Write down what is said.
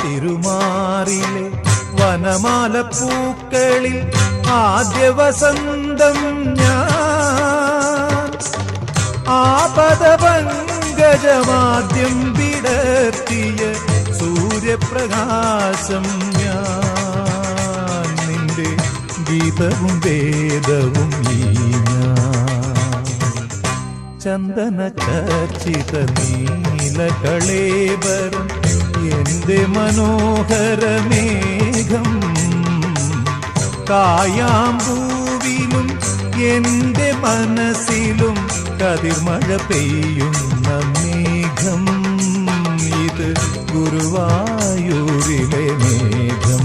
തിരുമാറിലെ വനമാല പൂക്കളിൽ ആദ്യ വസന്തം ഞാൻ ആപദപങ്കജമാദ്യം വിടർത്തിയ സൂര്യപ്രകാശം ഞാൻ നിന്റെ ഗീതവും വേദവും ഈ ഞാൻ ചന്ദന ചർച്ചിത നീലകളേബരം എന്റെ മനോഹരമേഘം കായാമ്പൂവിലും എന്റെ മനസ്സിലും കതിർമഴ പെയ്യുന്ന മേഘം ഇത് ഗുരുവായൂരിലെ മേഘം.